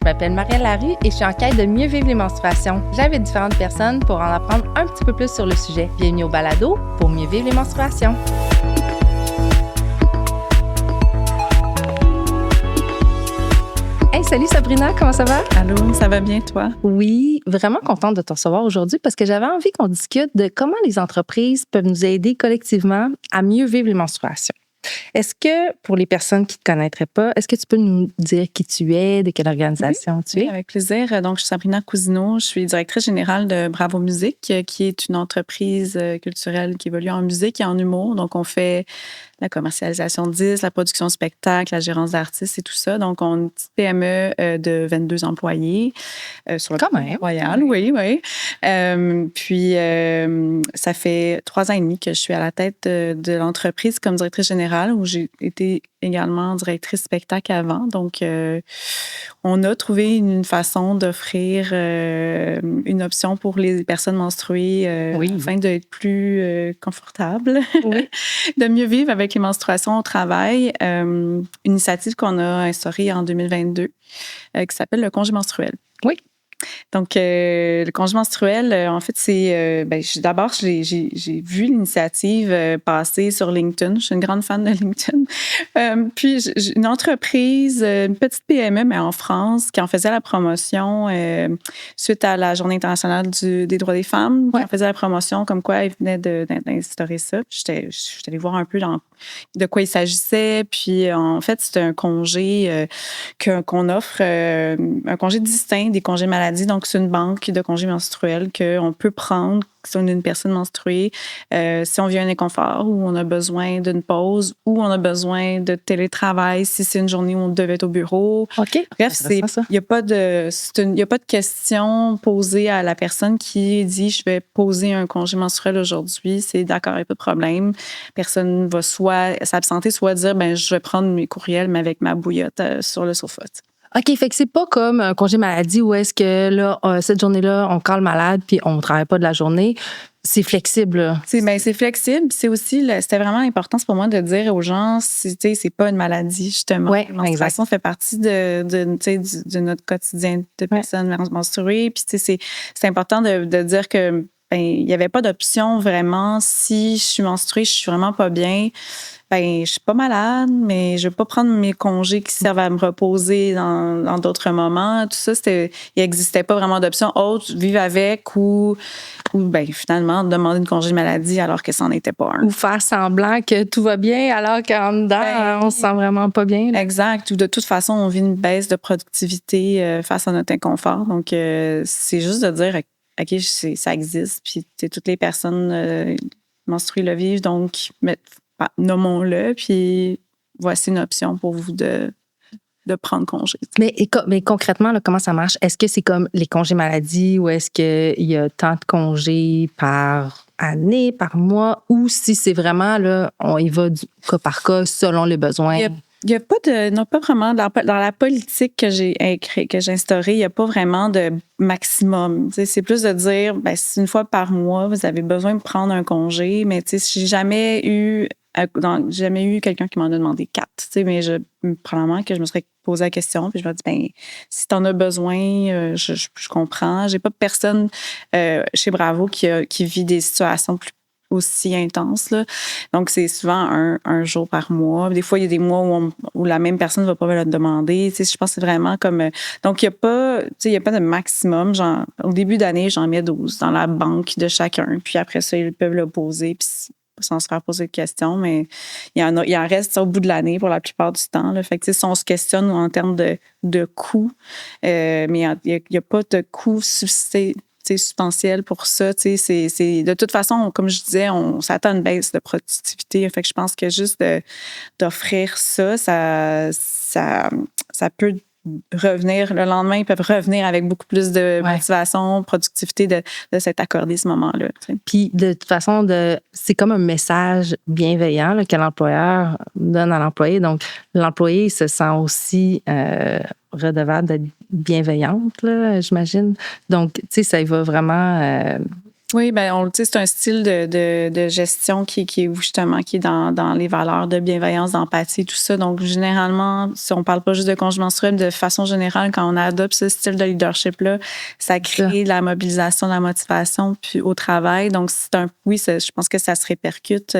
Je m'appelle Marielle Larue et je suis en quête de mieux vivre les menstruations. J'invite différentes personnes pour en apprendre un petit peu plus sur le sujet. Bienvenue au balado pour mieux vivre les menstruations. Hey, salut Sabrina, comment ça va? Allô, ça va bien toi? Oui, vraiment contente de te recevoir aujourd'hui parce que j'avais envie qu'on discute de comment les entreprises peuvent nous aider collectivement à mieux vivre les menstruations. Est-ce que, pour les personnes qui ne te connaîtraient pas, est-ce que tu peux nous dire qui tu es, de quelle organisation tu es? Oui, avec plaisir. Donc, je suis Sabrina Cousineau, je suis directrice générale de Bravo Musique, qui est une entreprise culturelle qui évolue en musique et en humour. Donc, on fait la commercialisation de disques, la production de spectacles, la gérance d'artistes et tout ça. Donc, on est une petite PME de 22 employés sur le Quand même. Royal, oui. Puis, ça fait 3 ans et demi que je suis à la tête de l'entreprise comme directrice générale, où j'ai été également directrice spectacle avant. Donc, on a trouvé une façon d'offrir une option pour les personnes menstruées afin d'être plus confortable, de mieux vivre avec les menstruations au travail. Une initiative qu'on a instaurée en 2022 qui s'appelle le congé menstruel. Oui. Donc, le congé menstruel, en fait, c'est... d'abord, j'ai vu l'initiative passer sur LinkedIn. Je suis une grande fan de LinkedIn. Puis, j'ai une entreprise, une petite PME, mais en France, qui en faisait la promotion suite à la Journée internationale des droits des femmes. Qui en faisait la promotion comme quoi elle venait d'instaurer ça. J'étais allée voir un peu de quoi il s'agissait. Puis, en fait, c'est un congé qu'on offre, un congé distinct des congés maladie. Donc, c'est une banque de congés menstruels qu'on peut prendre si on est une personne menstruée, si on vit un inconfort ou on a besoin d'une pause ou on a besoin de télétravail si c'est une journée où on devait être au bureau. OK. Bref, il n'y a pas de question posée à la personne qui dit « je vais poser un congé menstruel aujourd'hui ». C'est d'accord, il n'y a pas de problème. Personne va soit s'absenter, soit dire « je vais prendre mes courriels, mais avec ma bouillotte sur le sofa ». OK, fait que c'est pas comme un congé maladie où est-ce que là, cette journée-là, on cale malade puis on ne travaille pas de la journée. C'est flexible. C'est flexible. C'est aussi, c'était vraiment important pour moi de dire aux gens, c'est pas une maladie, justement. Oui, la menstruation fait partie de notre quotidien de personnes menstruées. Puis, c'est important de dire que il n'y avait pas d'option vraiment. Si je suis menstruée, je suis vraiment pas bien. Je suis pas malade, mais je veux pas prendre mes congés qui servent à me reposer dans d'autres moments. Tout ça, il n'existait pas vraiment d'option autre, vivre avec ou finalement demander une congé de maladie alors que ça n'en était pas un. Ou faire semblant que tout va bien alors qu'en dedans, on se sent vraiment pas bien. Là. Exact. Ou de toute façon, on vit une baisse de productivité face à notre inconfort. Donc, c'est juste de dire, OK, ça existe, puis toutes les personnes menstruées le vivent, donc nommons-le, puis voici une option pour vous de prendre congé. Mais concrètement, là, comment ça marche? Est-ce que c'est comme les congés maladie ou est-ce qu'il y a tant de congés par année, par mois, ou si c'est vraiment, là, on y va du cas par cas selon les besoins? Il n'y a pas vraiment, dans la politique que j'ai instaurée, il n'y a pas vraiment de maximum. C'est plus de dire, si une fois par mois, vous avez besoin de prendre un congé, mais j'ai jamais eu quelqu'un qui m'en a demandé 4, mais probablement que je me serais posé la question, puis je me dis, si tu en as besoin, je comprends. J'ai pas personne chez Bravo qui vit des situations aussi intenses, là. Donc, c'est souvent un jour par mois. Des fois, il y a des mois où la même personne ne va pas me le demander. Je pense que c'est vraiment comme... Donc, il n'y a pas de maximum. Au début d'année, j'en mets 12 dans la banque de chacun. Puis après ça, ils peuvent le poser, puis sans se faire poser de questions, mais il en reste au bout de l'année pour la plupart du temps. Là. Fait que, si on se questionne en termes de coûts, mais il n'y a pas de coût substantiel pour ça. De toute façon, comme je disais, on s'attend à une baisse de productivité. Fait que je pense que juste d'offrir ça peut revenir. Le lendemain, ils peuvent revenir avec beaucoup plus de motivation, productivité de s'être accordé ce moment-là. Puis, de toute façon, c'est comme un message bienveillant là, que l'employeur donne à l'employé. Donc, l'employé se sent aussi redevable d'être bienveillante, là, j'imagine. Donc, ça y va vraiment Oui, ben on le dit, c'est un style de gestion qui est justement qui est dans les valeurs de bienveillance, d'empathie, tout ça. Donc, généralement, si on parle pas juste de congé menstruel, de façon générale, quand on adopte ce style de leadership-là, ça crée de la mobilisation, de la motivation puis au travail. Donc, je pense que ça se répercute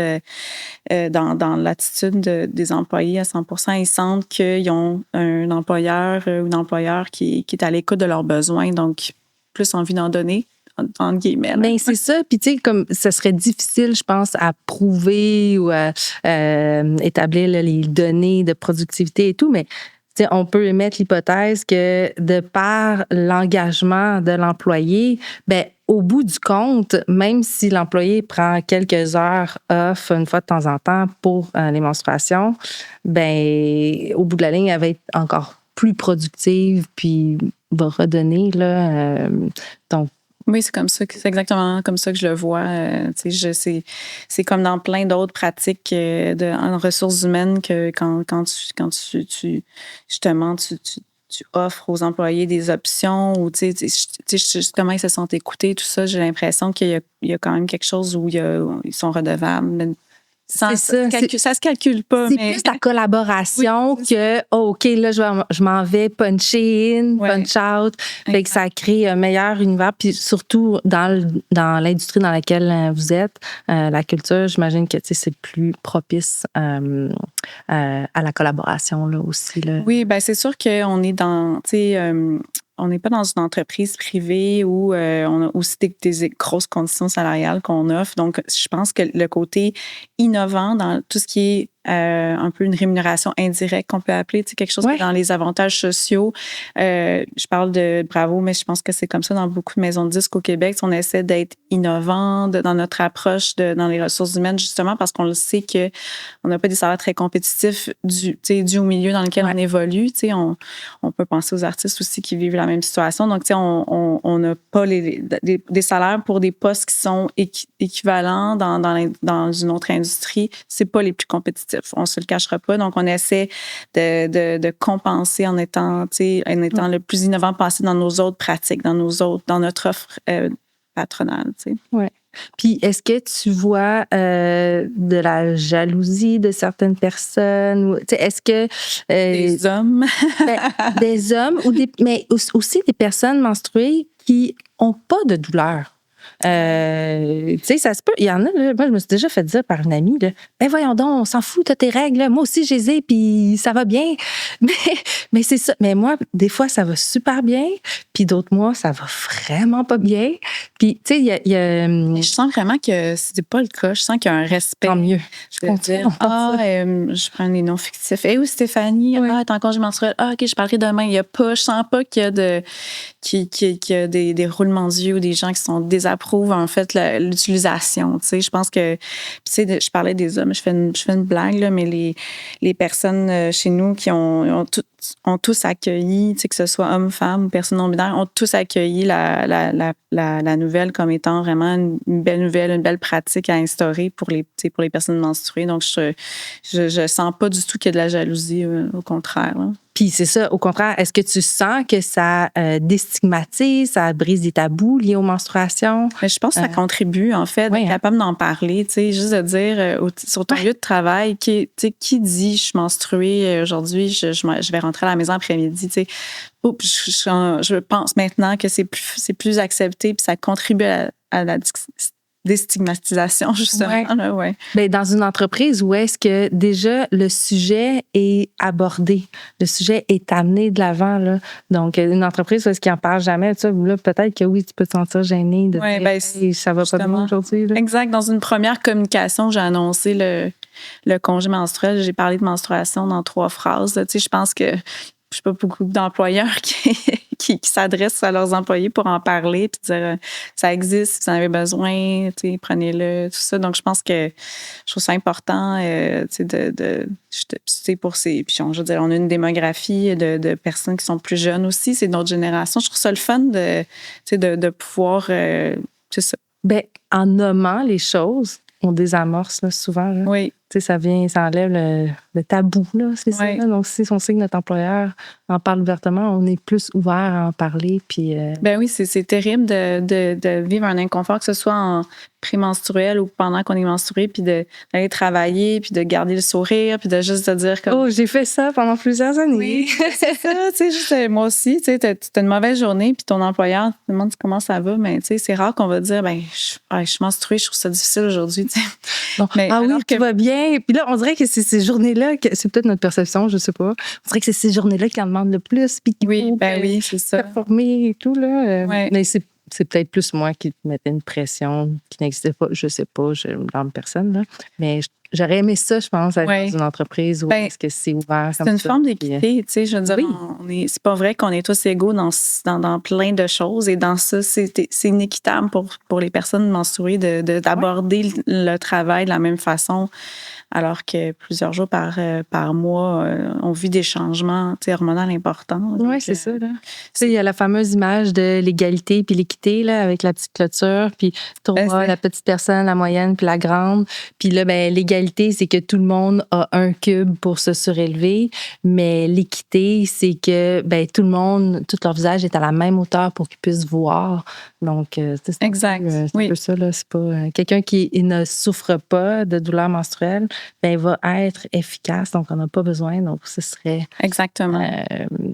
dans l'attitude des employés à 100%. Ils sentent qu'ils ont un employeur ou une employeur qui est à l'écoute de leurs besoins, donc plus envie d'en donner. Entre guillemets. Mais c'est ça. Puis, tu sais, comme ça serait difficile, je pense, à prouver ou à établir là, les données de productivité et tout, mais on peut émettre l'hypothèse que de par l'engagement de l'employé, ben, au bout du compte, même si l'employé prend quelques heures off une fois de temps en temps pour les menstruations, ben, au bout de la ligne, elle va être encore plus productive puis va redonner. Là, donc, oui, c'est exactement comme ça que je le vois. C'est comme dans plein d'autres pratiques en ressources humaines que quand tu justement tu offres aux employés des options ou justement ils se sentent écoutés, tout ça, j'ai l'impression qu'il y a quand même quelque chose où ils sont redevables. Ça se calcule pas. C'est plus la collaboration que, OK, là, je m'en vais puncher in, punch out. Fait que ça crée un meilleur univers. Puis surtout, dans l'industrie dans laquelle vous êtes, la culture, j'imagine que c'est plus propice à la collaboration là, aussi. Là. Oui, bien, c'est sûr qu'on est dans, on n'est pas dans une entreprise privée où on a aussi des grosses conditions salariales qu'on offre. Donc, je pense que le côté innovant dans tout ce qui est un peu une rémunération indirecte qu'on peut appeler, quelque chose qui est dans les avantages sociaux. Je parle de Bravo, mais je pense que c'est comme ça dans beaucoup de maisons de disques au Québec. On essaie d'être innovant dans notre approche dans les ressources humaines, justement parce qu'on le sait qu'on n'a pas des salaires très compétitifs dû au milieu dans lequel on évolue. On peut penser aux artistes aussi qui vivent la même situation. Donc, on n'a pas des salaires pour des postes qui sont équivalents dans une autre industrie. C'est pas les plus compétitifs. On se le cachera pas. Donc, on essaie de compenser en étant le plus innovant passé dans nos autres pratiques, dans notre offre patronale. Oui. Puis, est-ce que tu vois de la jalousie de certaines personnes? Est-ce que... des hommes. Des hommes, mais aussi des personnes menstruées qui n'ont pas de douleur. Ça se peut. Il y en a, là, moi, je me suis déjà fait dire par une amie, là, ben voyons donc, on s'en fout, t'as tes règles, là. Moi aussi, je les ai, puis ça va bien. Mais c'est ça. Mais moi, des fois, ça va super bien, puis d'autres mois, ça va vraiment pas bien. Puis, tu sais, il y a je sens vraiment que c'est pas le cas. Je sens qu'il y a un respect. Tant mieux. Je continue. Je prends des noms fictifs. Oui, Stéphanie, t'es en congé menstruel. OK, je parlerai demain. Je sens pas qu'il y a qu'il y a des roulements d'yeux ou des gens qui sont désapprouvent en fait l'utilisation. Je pense que je parlais des hommes, je fais une blague là, mais les personnes chez nous qui ont tous accueilli, que ce soit hommes, femmes, personnes non binaires, ont tous accueilli la nouvelle comme étant vraiment une belle nouvelle, une belle pratique à instaurer pour les personnes menstruées. Donc je sens pas du tout qu'il y a de la jalousie, au contraire. Là. Puis c'est ça, au contraire, est-ce que tu sens que ça déstigmatise, ça brise des tabous liés aux menstruations? Mais je pense que ça contribue, en fait, d'être capable d'en parler, juste de dire sur ton lieu de travail, qui dit je suis menstruée aujourd'hui, je vais rentrer à la maison après-midi, je pense maintenant que c'est plus accepté, puis ça contribue à la déstigmatisation, justement. Ouais. Bien, dans une entreprise où est-ce que déjà le sujet est abordé, le sujet est amené de l'avant. Là. Donc, une entreprise où est-ce qu'ils n'en parle jamais, là, peut-être que oui, tu peux te sentir gêné de dire ça va pas bien aujourd'hui. Là. Exact. Dans une première communication, j'ai annoncé le congé menstruel. J'ai parlé de menstruation dans 3 phrases. Là. Je pense que je sais pas beaucoup d'employeurs qui s'adressent à leurs employés pour en parler puis dire ça existe, si vous en avez besoin, prenez-le, tout ça. Donc, je pense que je trouve ça important pour ces... Puis, je veux dire, on a une démographie de personnes qui sont plus jeunes aussi, c'est notre génération. Je trouve ça le fun de pouvoir... c'est ça. Bien, en nommant les choses, on désamorce là, souvent. Là. Oui. Ça enlève le tabou, là, c'est ça. Ouais. Là. Donc, si on sait que notre employeur en parle ouvertement, on est plus ouvert à en parler. Puis, Ben oui, c'est terrible de vivre un inconfort, que ce soit en prémenstruel ou pendant qu'on est menstrué, puis d'aller travailler, puis de garder le sourire, puis de juste te dire comme... Oh, j'ai fait ça pendant plusieurs années. Oui, c'est ça, tu sais, juste moi aussi, tu sais, t'as une mauvaise journée, puis ton employeur te demande comment ça va, mais tu sais, c'est rare qu'on va dire, ben, je suis menstruée, je trouve ça difficile aujourd'hui, tu sais. Bon. Mais ah oui, alors que- tout va bien. Puis là, on dirait que c'est ces journées-là, c'est peut-être notre perception, je sais pas. On dirait que c'est ces journées-là qui en demandent le plus, puis qu'il Oui, faut ben oui, c'est ça. performer et tout, là. Ouais. Mais c'est peut-être plus moi qui mettais une pression qui n'existait pas. Je sais pas, je ne blâme personne, là. Mais j'aurais aimé ça, je pense, être Ouais. dans une entreprise où Ben, est-ce que c'est ouvert C'est comme une ça. forme Puis, d'équité, tu sais, je veux dire, oui. c'est pas vrai qu'on est tous égaux dans plein de choses, et dans ça, c'est inéquitable pour les personnes menstruées d'aborder le travail de la même façon, alors que plusieurs jours par mois, on vit des changements, tu sais, hormonaux importants. Oui, c'est ça, là. Tu sais, il y a la fameuse image de l'égalité puis l'équité, là, avec la petite clôture, puis toi, la petite personne, la moyenne, puis la grande. Puis là, ben, l'égalité, c'est que tout le monde a un cube pour se surélever, mais l'équité, c'est que ben, tout le monde, tout leur visage est à la même hauteur pour qu'ils puissent voir. Donc, c'est Exact. C'est un peu ça, là. C'est pas quelqu'un qui ne souffre pas de douleur menstruelle, ben, va être efficace, donc on n'a pas besoin. Donc, ce serait... Exactement.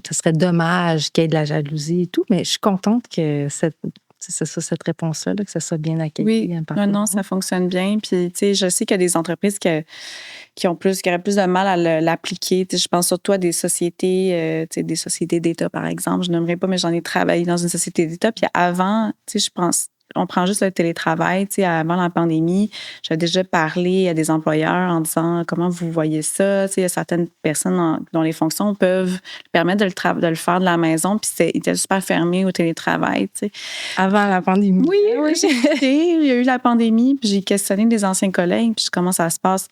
ce serait dommage qu'il y ait de la jalousie et tout, mais je suis contente que cette réponse-là, là, que ça soit bien accueilli. Oui, non, ça fonctionne bien. Puis, tu sais, je sais qu'il y a des entreprises qui auraient plus de mal à l'appliquer. Tu sais, je pense surtout à des sociétés, tu sais, des sociétés d'État, par exemple. Je n'aimerais pas, mais j'en ai travaillé dans une société d'État. Puis avant, tu sais, je pense, on prend juste le télétravail, tu sais, avant la pandémie, j'avais déjà parlé à des employeurs en disant comment vous voyez ça. Tu sais, il y a certaines personnes dont les fonctions peuvent permettre de le faire de la maison, puis ils étaient super fermés au télétravail, tu sais. Avant la pandémie. Oui, il y a eu la pandémie, puis j'ai questionné des anciens collègues, puis comment ça se passe.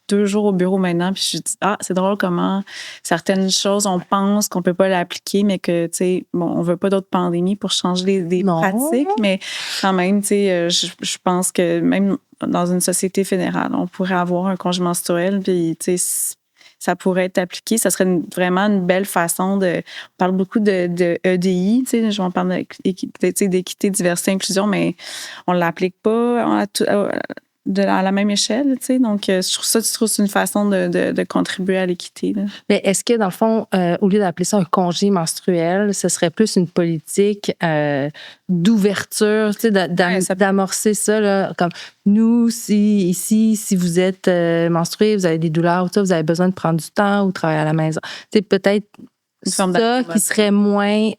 2 jours au bureau maintenant, puis je dis, c'est drôle comment certaines choses, on pense qu'on peut pas l'appliquer, mais que, tu sais, bon, on veut pas d'autres pandémies pour changer des pratiques, mais quand même, tu sais, je pense que même dans une société fédérale, on pourrait avoir un congé menstruel, puis, tu sais, ça pourrait être appliqué. Ça serait vraiment une belle façon de... On parle beaucoup de EDI, tu sais, on parle d'équité, diversité, inclusion, mais on ne l'applique pas à la même échelle, tu sais. Donc, je trouve ça, c'est une façon de contribuer à l'équité, là. Mais est-ce que, dans le fond, au lieu d'appeler ça un congé menstruel, ce serait plus une politique d'ouverture, tu sais, d'amorcer ça, là, comme nous, si vous êtes menstrué, vous avez des douleurs ou ça, vous avez besoin de prendre du temps ou travailler à la maison. Tu sais, peut-être ça qui serait moins...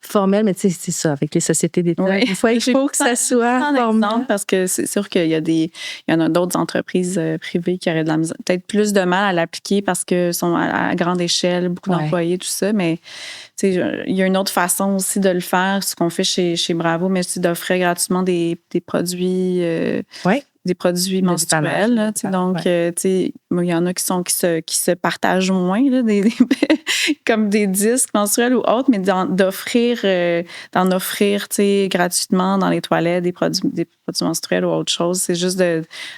formel, mais tu sais, c'est ça, avec les sociétés d'État. Oui. Des fois, il faut que ça soit formel. Parce que c'est sûr qu'il y en a d'autres entreprises privées qui auraient peut-être plus de mal à l'appliquer parce que sont à grande échelle, beaucoup d'employés, tout ça, mais tu sais, il y a une autre façon aussi de le faire, ce qu'on fait chez Bravo, mais c'est d'offrir gratuitement des produits... des produits menstruels. Là, donc, tu sais, il y en a qui se partagent moins, là, comme des disques menstruels ou autres, mais d'en offrir, tu sais, gratuitement dans les toilettes des produits menstruels ou autre chose. C'est juste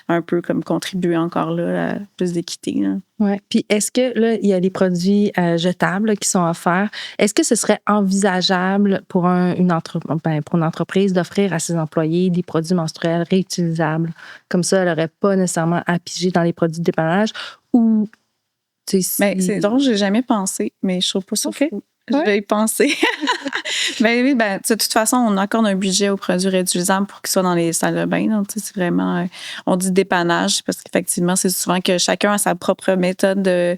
un peu comme contribuer encore là à plus d'équité. Oui. Puis est-ce que là, il y a des produits jetables qui sont offerts? Est-ce que ce serait envisageable pour une entreprise d'offrir à ses employés des produits menstruels réutilisables? Comme ça, elle n'aurait pas nécessairement à piger dans les produits de dépannage ou... C'est drôle, j'ai jamais pensé, mais je trouve pas ça fou. Je vais y penser. Oui, de toute façon, on accorde un budget aux produits réutilisables pour qu'ils soient dans les salles de bain. Donc, c'est vraiment, on dit dépannage parce qu'effectivement, c'est souvent que chacun a sa propre méthode de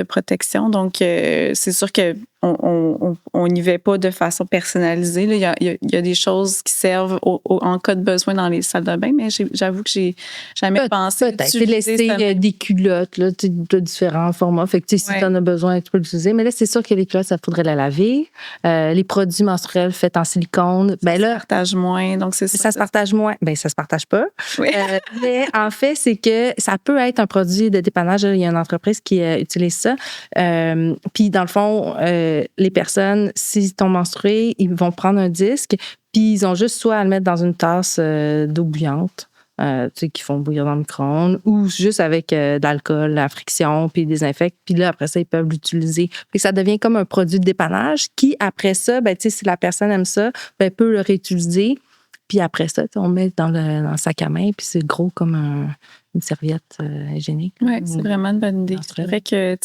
protection. Donc, c'est sûr que on n'y va pas de façon personnalisée. Là. Il y a des choses qui servent en cas de besoin dans les salles de bain, mais j'avoue que j'ai jamais pensé. Peut-être laisser des culottes là, de différents formats. Fait que si tu en as besoin, tu peux l'utiliser. Mais là, c'est sûr que les culottes, ça faudrait la laver. Les produits menstruels faits en silicone, ça se partage moins. Donc, c'est ça se partage moins. Ben, ça se partage pas. Oui. Mais en fait, c'est que ça peut être un produit de dépannage. Il y a une entreprise qui utilise ça. Puis, dans le fond, les personnes, s'ils tombent menstrués, ils vont prendre un disque, puis ils ont juste soit à le mettre dans une tasse d'eau bouillante qui font bouillir dans le micro-ondes, ou juste avec de l'alcool, la friction, puis ils désinfectent. Puis là, après ça, ils peuvent l'utiliser. Puis ça devient comme un produit de dépannage qui, après ça, si la personne aime ça, peut le réutiliser. Puis après ça, on met dans le sac à main, puis c'est gros comme une serviette hygiénique. Oui, c'est vraiment une bonne idée. C'est vrai que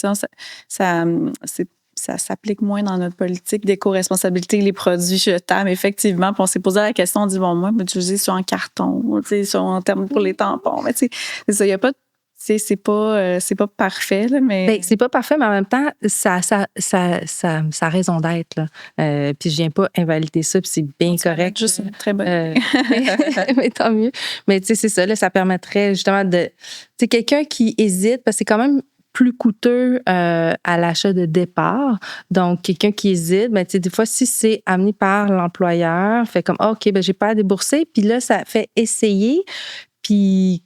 ça s'applique moins dans notre politique d'éco-responsabilité, les produits jetables, effectivement. Puis on s'est posé la question, on dit, bon, moi, utiliser ça en carton, en termes pour les tampons. Mais c'est ça, il n'y a pas de. C'est pas parfait, là, mais. C'est pas parfait, mais en même temps, ça a raison d'être. Puis je viens pas invalider ça, puis c'est bien correct. Juste une très bonne mais tant mieux. Mais tu sais, c'est ça, là, ça permettrait justement de. Tu sais, quelqu'un qui hésite, parce que c'est quand même plus coûteux à l'achat de départ. Donc, quelqu'un qui hésite, tu sais, des fois, si c'est amené par l'employeur, fait comme, OK, j'ai pas à débourser. Puis là, ça fait essayer. Puis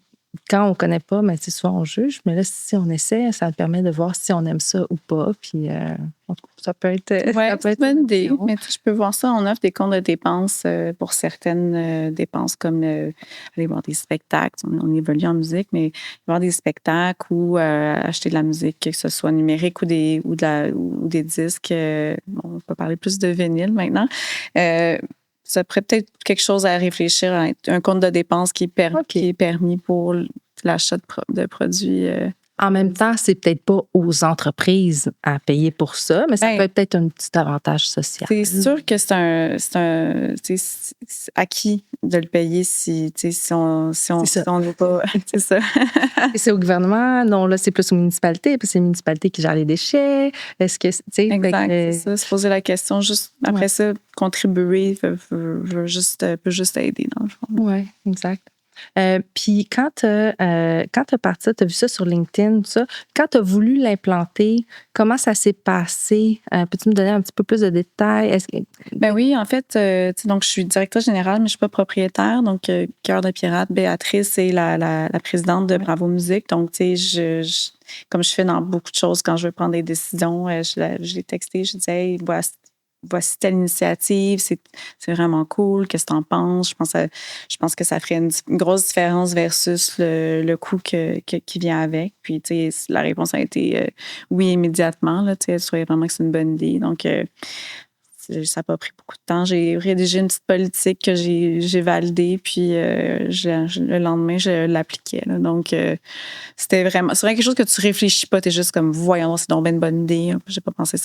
quand on ne connaît pas, souvent on juge, mais là, si on essaie, ça permet de voir si on aime ça ou pas. Puis, en tout cas, ça peut être. C'est une bonne idée. Mais je peux voir ça. On offre des comptes de dépenses pour certaines dépenses, comme aller voir des spectacles. On évolue en musique, mais voir des spectacles ou acheter de la musique, que ce soit numérique ou des disques. On peut parler plus de vinyle maintenant. Ça pourrait peut-être quelque chose à réfléchir à un compte de dépenses qui est permis pour l'achat de produits. En même temps, c'est peut-être pas aux entreprises à payer pour ça, mais ça peut être peut-être un petit avantage social. C'est sûr que c'est acquis de le payer si on n'est pas. C'est ça. Et c'est au gouvernement? Non, là, c'est plus aux municipalités, parce que c'est les municipalités qui gèrent les déchets. Est-ce que, exact, c'est ça. Se poser la question, juste après ça, contribuer peut juste aider, dans le fond. Oui, exact. Puis quand tu as parti ça, tu as vu ça sur LinkedIn, tout ça, quand tu as voulu l'implanter, comment ça s'est passé? Peux-tu me donner un petit peu plus de détails? Oui, en fait, donc je suis directrice générale, mais je ne suis pas propriétaire. Donc, Cœur de Pirate, Béatrice est la présidente de Bravo Musique. Donc, tu sais, comme je fais dans beaucoup de choses, quand je veux prendre des décisions, je l'ai texté, je disais, hey, voici telle initiative, c'est vraiment cool, qu'est-ce que tu en penses? Je pense que ça ferait une grosse différence versus le coût qui vient avec. Puis, tu sais, la réponse a été oui immédiatement. Là, tu sais, elle trouvait vraiment que c'est une bonne idée. Donc, ça n'a pas pris beaucoup de temps. J'ai rédigé une petite politique que j'ai validée, puis le lendemain, je l'appliquais. Là. Donc, c'est vraiment quelque chose que tu réfléchis pas. Tu es juste comme, voyons, c'est donc bien une bonne idée. J'ai pas pensé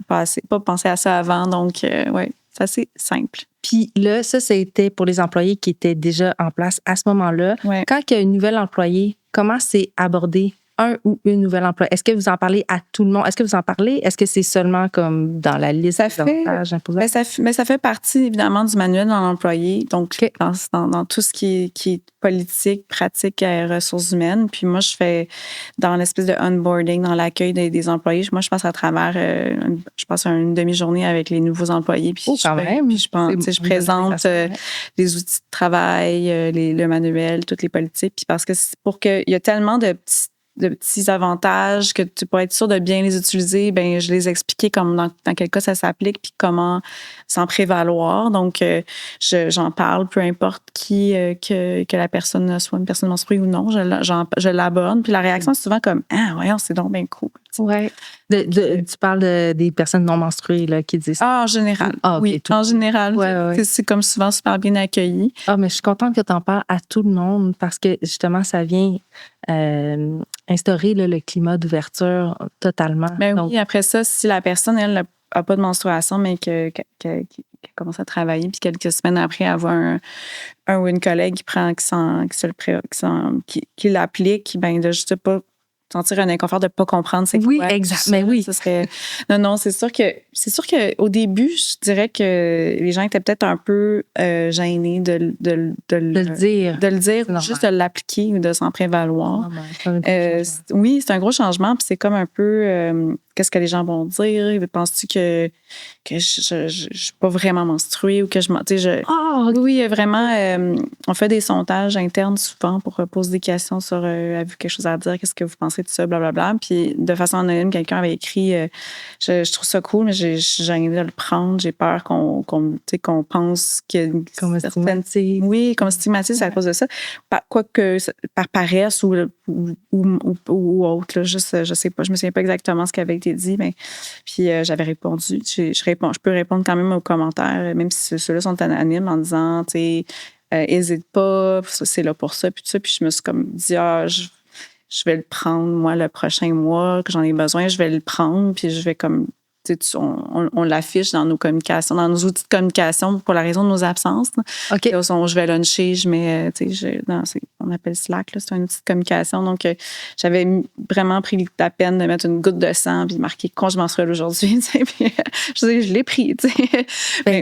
pas pensé à ça avant. Donc, oui, c'est assez simple. Puis là, ça a été pour les employés qui étaient déjà en place à ce moment-là. Ouais. Quand il y a une nouvelle employée, comment c'est abordé? Un ou une nouvelle employée? Est-ce que vous en parlez à tout le monde? Est-ce que vous en parlez? Est-ce que c'est seulement comme dans la liste des avantages imposables? Ça fait partie, évidemment, du manuel de l'employé. Donc, dans tout ce qui est politique, pratique et ressources humaines. Puis moi, je fais dans l'espèce de onboarding, dans l'accueil des employés. Moi, je passe à travers, je passe une demi-journée avec les nouveaux employés. Puis je présente les outils de travail, le manuel, toutes les politiques. Puis parce que pour qu'il y a tellement de petits avantages que tu pourrais être sûr de bien les utiliser, ben je les expliquais comme dans quel cas ça s'applique puis comment s'en prévaloir. Donc, j'en parle, peu importe que la personne soit une personne menstruée ou non, je l'aborde. Puis la réaction, c'est souvent comme « Ah, voyons, c'est donc bien cool. » Oui. Tu parles des personnes non menstruées là, qui disent... Ah, en général. Ah, okay, oui, en général. Ouais. C'est comme souvent super bien accueilli. Ah, mais je suis contente que tu en parles à tout le monde parce que justement, ça vient instaurer le climat d'ouverture totalement. Donc, oui, après ça, si la personne, elle, n'a pas de menstruation, mais qu'elle commence à travailler, puis quelques semaines après, elle voit un ou une collègue qui l'applique, ben de juste pas sentir un inconfort de ne pas comprendre c'est quoi. Oui, exact. Mais oui. Ça serait... Non, c'est sûr qu'au début, je dirais que les gens étaient peut-être un peu gênés de le dire. De le dire, juste de l'appliquer ou de s'en prévaloir. Oui, c'est un gros changement. Puis c'est comme un peu qu'est-ce que les gens vont dire? Penses-tu que je ne suis pas vraiment menstruée ou que Oui, vraiment, on fait des sondages internes souvent pour poser des questions sur avez-vous quelque chose à dire? Qu'est-ce que vous pensez penser de ça, blablabla. Puis de façon anonyme, quelqu'un avait écrit je trouve ça cool, mais j'ai envie de le prendre. J'ai peur qu'on pense qu'il y a une Comme certaine... stigmatisé. Oui, comme stigmatisé à cause de ça. Quoique par paresse ou autre. Là, juste, je sais pas, je me souviens pas exactement ce qui avait été dit, mais puis j'avais répondu. Je peux répondre quand même aux commentaires, même si ceux-là sont anonymes, en disant, tu sais, hésite pas, c'est là pour ça, puis tout ça. Puis je me suis comme dit, je vais le prendre, moi, le prochain mois, que j'en ai besoin, je vais le prendre, puis je vais comme, tu sais, on l'affiche dans nos communications, dans nos outils de communication pour la raison de nos absences. OK. Je vais luncher, je mets, tu sais, on appelle Slack, là, c'est un outil de communication. Donc, j'avais vraiment pris la peine de mettre une goutte de sang puis marquer congé menstruel aujourd'hui, tu sais, puis je l'ai pris, tu sais.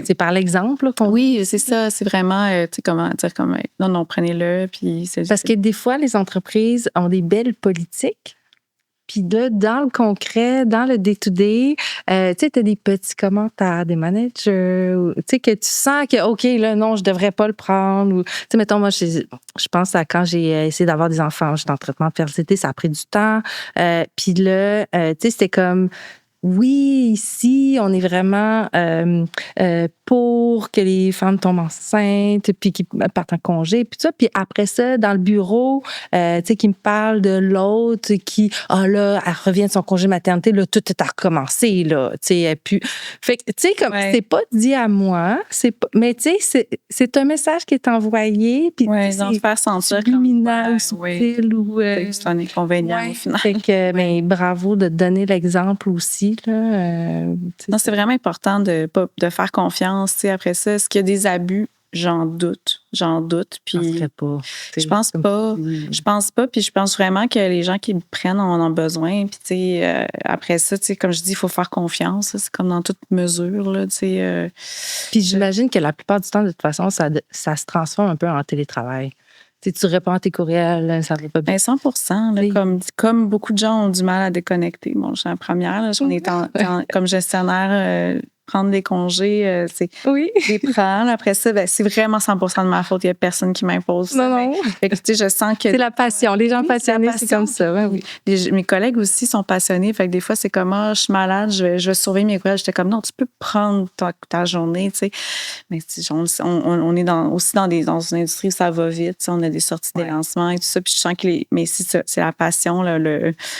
C'est par l'exemple, là, Oui, c'est ça, c'est vraiment, tu sais, comment dire, comme, non, prenez-le, puis c'est... Parce que des fois, les entreprises ont des belles politiques. Puis là, dans le concret, dans le day-to-day, tu sais, tu as des petits commentaires des managers, tu sais, que tu sens que, OK, là, non, je devrais pas le prendre. Ou, tu sais, mettons, moi, je pense à quand j'ai essayé d'avoir des enfants, j'étais en traitement de fertilité, ça a pris du temps. Puis là, tu sais, c'était comme... Oui, ici, on est vraiment pour que les femmes tombent enceintes, puis qu'ils partent en congé, puis tout ça. Puis après ça, dans le bureau, tu sais, qui me parle de l'autre qui, là, elle revient de son congé maternité, là, tout est à recommencer, là, tu sais. Puis, fait que, tu sais, comme, c'est pas dit à moi, mais tu sais, c'est un message qui est envoyé, puis donc faire sentir subliminal ou subtil ou... c'est un inconvénient, au final. Fait que, mais bravo de donner l'exemple aussi. Là, non, c'est vraiment important de faire confiance. Après ça, est-ce qu'il y a des abus? J'en doute. Puis je pense pas. Je pense pas. Puis je pense vraiment que les gens qui le prennent en ont besoin. Puis tu sais, après ça, tu sais, comme je dis, il faut faire confiance. C'est comme dans toute mesure. Là, tu sais. Puis j'imagine que la plupart du temps, de toute façon, ça se transforme un peu en télétravail. Tu réponds à tes courriels, ça va pas bien. 100%. Là, comme beaucoup de gens ont du mal à déconnecter. Bon, je suis la première. Là, j'en ai comme gestionnaire, prendre des congés, c'est des prendre. Après ça, c'est vraiment 100% de ma faute. Il n'y a personne qui m'impose ça. Non. Fait que, je sens que... C'est la passion. Les gens passionnés, c'est comme ça. Oui. Mes collègues aussi sont passionnés. Fait que des fois, c'est comme, je suis malade, je vais surveiller mes courriels. J'étais comme, non, tu peux prendre ta journée, tu sais. Mais on est aussi dans une industrie où ça va vite. On a des sorties des lancements et tout ça. Puis je sens que mais si c'est la passion. Là,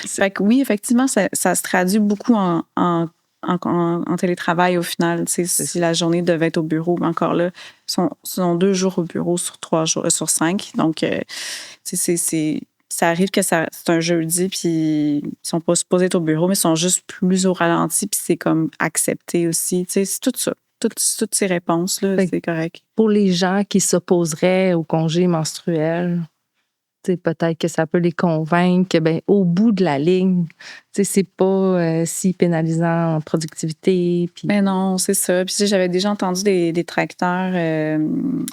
Fait que oui, effectivement, ça se traduit beaucoup en télétravail au final. Si la journée devait être au bureau, encore là, sont 2 jours au bureau sur 3 jours, sur 5. Donc, ça arrive que c'est un jeudi, puis ils sont pas supposés être au bureau, mais ils sont juste plus au ralenti, puis c'est comme accepté aussi. C'est tout ça. Toutes ces réponses-là, c'est correct. Pour les gens qui s'opposeraient au congé menstruel, peut-être que ça peut les convaincre que, au bout de la ligne, c'est pas si pénalisant en productivité. Puis... Mais non, c'est ça. Puis j'avais déjà entendu des détracteurs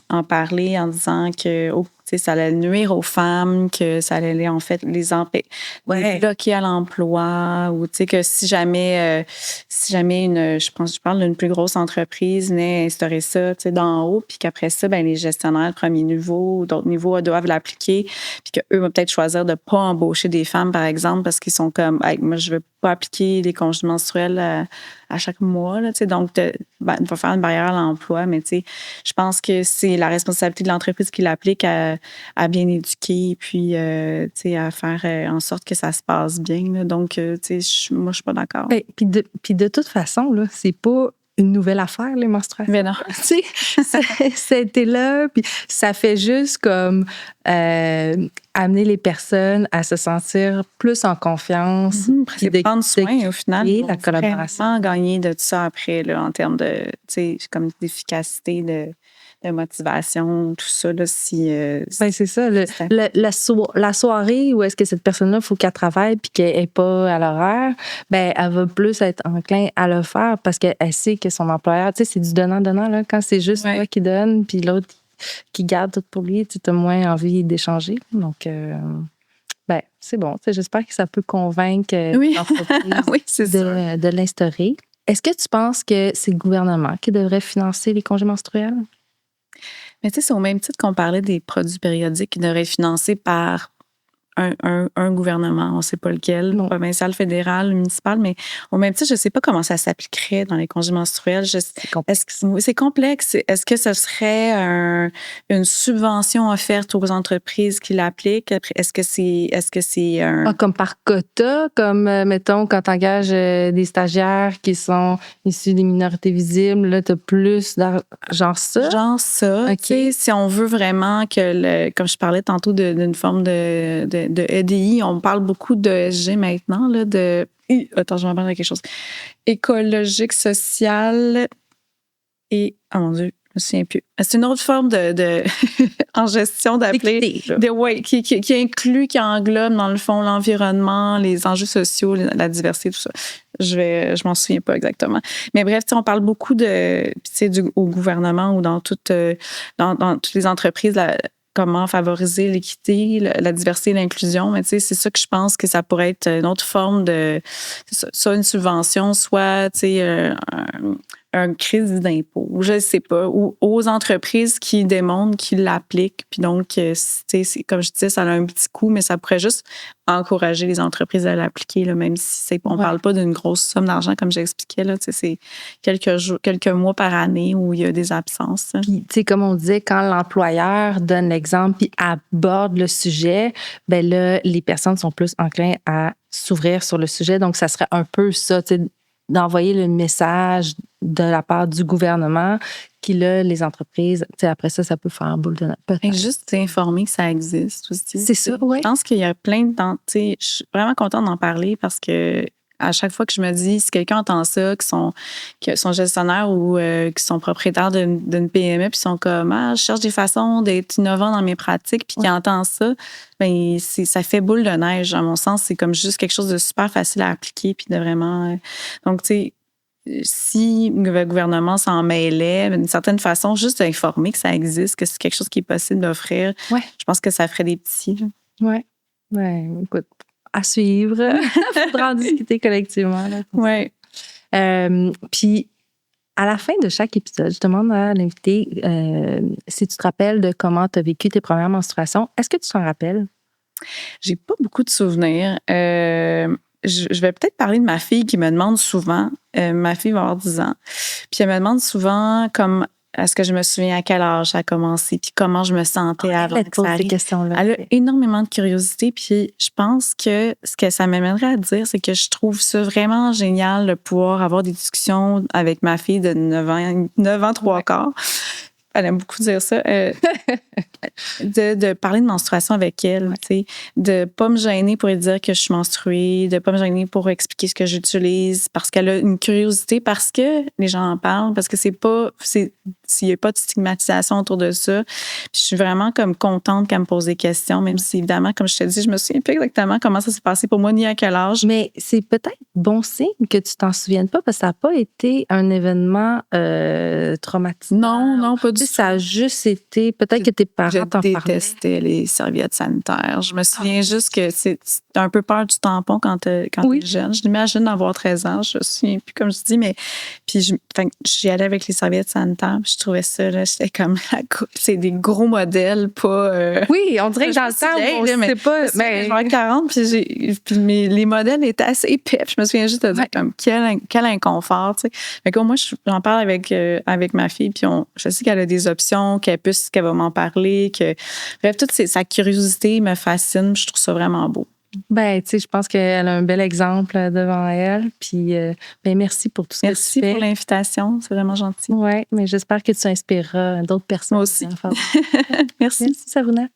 en parler en disant que ça allait nuire aux femmes, que ça allait en fait les bloquer à l'emploi, ou que si jamais je parle d'une plus grosse entreprise venait instaurer ça d'en haut, puis qu'après ça, les gestionnaires de premier niveau ou d'autres niveaux doivent l'appliquer, puis qu'eux vont peut-être choisir de ne pas embaucher des femmes, par exemple, parce qu'ils sont comme, moi, je veux pas appliquer les congés menstruels à chaque mois, là, donc il va faire une barrière à l'emploi, mais je pense que c'est la responsabilité de l'entreprise qui l'applique à bien éduquer, puis à faire en sorte que ça se passe bien. Là. Donc, moi, je suis pas d'accord. Puis de toute façon, là, c'est pas une nouvelle affaire, les menstruations. Mais non. C'était là, puis ça fait juste comme amener les personnes à se sentir plus en confiance. De prendre soin, au final. La collaboration. Vraiment gagner de tout ça après, là, en termes de, comme d'efficacité, de motivation, tout ça. Là, c'est ça. La soirée où est-ce que cette personne-là, il faut qu'elle travaille puis qu'elle n'est pas à l'horaire, elle va plus être enclin à le faire parce qu'elle sait que son employeur, c'est du donnant-donnant. Là, quand c'est juste toi qui donne puis l'autre qui garde tout pour lui, tu as moins envie d'échanger. Donc, c'est bon. J'espère que ça peut convaincre l'entreprise de l'instaurer. Est-ce que tu penses que c'est le gouvernement qui devrait financer les congés menstruels? Mais c'est au même titre qu'on parlait des produits périodiques qui devraient être financés par un gouvernement, on ne sait pas lequel, Non. provincial, fédéral, municipal, mais au même titre, je ne sais pas comment ça s'appliquerait dans les congés menstruels. Oui, c'est complexe. Est-ce que ce serait une subvention offerte aux entreprises qui l'appliquent? Est-ce que c'est un... Comme par quota, comme, mettons, quand tu engages des stagiaires qui sont issus des minorités visibles, là, tu as plus genre ça? Genre ça. OK. Tu sais, si on veut vraiment que, comme je parlais tantôt d'une forme de EDI, on parle beaucoup de ESG maintenant, là, attends, je m'en parle de quelque chose. Écologique, social et... Oh mon Dieu, je me souviens plus. C'est une autre forme de en gestion d'appeler... qui inclut, qui englobe, dans le fond, l'environnement, les enjeux sociaux, la diversité, tout ça. Je m'en souviens pas exactement. Mais bref, on parle beaucoup au gouvernement ou dans toutes les entreprises, comment favoriser l'équité, la diversité et l'inclusion. Mais tu sais, c'est ça que je pense que ça pourrait être une autre forme soit une subvention, soit, tu sais, un crédit d'impôt, je ne sais pas, ou aux entreprises qui démontrent qu'ils l'appliquent. Puis donc, tu sais, comme je disais, ça a un petit coût, mais ça pourrait juste encourager les entreprises à l'appliquer, là, même si on ne parle pas d'une grosse somme d'argent, comme j'expliquais. Là, tu sais, c'est quelques mois par année où il y a des absences. Puis, tu sais, comme on disait, quand l'employeur donne l'exemple puis aborde le sujet, ben là, les personnes sont plus enclins à s'ouvrir sur le sujet. Donc, ça serait un peu ça, tu sais, d'envoyer le message de la part du gouvernement qui, là, les entreprises, tu sais, après ça, ça peut faire boule de neige. Juste informer que ça existe aussi. C'est ça, oui. Je pense qu'il y a plein de... Tu sais, je suis vraiment contente d'en parler parce que à chaque fois que je me dis, si quelqu'un entend ça, qui sont gestionnaires ou qui sont propriétaires d'une PME, puis sont comme, je cherche des façons d'être innovant dans mes pratiques, puis qui entend ça, bien, ça fait boule de neige. À mon sens, c'est comme juste quelque chose de super facile à appliquer, puis de vraiment... Donc, tu sais, si le gouvernement s'en mêlait, d'une certaine façon, juste d'informer que ça existe, que c'est quelque chose qui est possible d'offrir, je pense que ça ferait des petits. Oui. Ouais, écoute, à suivre. Il faudra en discuter collectivement. Oui. Puis, à la fin de chaque épisode, je demande à l'invité si tu te rappelles de comment tu as vécu tes premières menstruations. Est-ce que tu t'en rappelles? J'ai pas beaucoup de souvenirs. Je vais peut-être parler de ma fille qui me demande souvent. Ma fille va avoir 10 ans. Puis elle me demande souvent comme est-ce que je me souviens à quel âge ça a commencé, puis comment je me sentais avant que ça arrive. Elle a énormément de curiosité, puis je pense que ce que ça m'amènerait à dire, c'est que je trouve ça vraiment génial de pouvoir avoir des discussions avec ma fille de 9 ans 3 quarts. Elle aime beaucoup dire ça. De parler de menstruation avec elle, tu sais, de pas me gêner pour lui dire que je suis menstruée, de pas me gêner pour expliquer ce que j'utilise, parce qu'elle a une curiosité, parce que les gens en parlent, parce que s'il n'y a pas de stigmatisation autour de ça. Puis je suis vraiment comme contente qu'elle me pose des questions, même si évidemment, comme je te dis, je me souviens plus exactement comment ça s'est passé pour moi, ni à quel âge. Mais c'est peut-être bon signe que tu t'en souviennes pas, parce que ça n'a pas été un événement traumatisant. Non, pas du tout. Ça a juste été, peut-être que tes parents t'en parlaient. Je détestais les serviettes sanitaires. Je me souviens juste que c'est un peu peur du tampon quand t'es jeune. Je m'imagine d'avoir 13 ans, je me souviens plus, comme je dis, mais puis j'y allais avec les serviettes sanitaires, puis je trouvais ça, là, j'étais comme, c'est des gros modèles, pas... Oui, on dirait que dans le temps, on sait pas... Mais j'avais 40, puis les modèles étaient assez épais, puis je me souviens juste de dire, comme, quel inconfort, tu sais. Fait que moi, j'en parle avec ma fille, puis je sais qu'elle a des options, qu'elle va m'en parler, bref, toute sa curiosité me fascine, je trouve ça vraiment beau. Ben, tu sais, je pense qu'elle a un bel exemple devant elle. Puis, ben, merci pour tout ce que tu fais. Merci pour l'invitation, c'est vraiment gentil. Oui, mais j'espère que tu inspireras d'autres personnes. Moi aussi. Merci, Sabrina.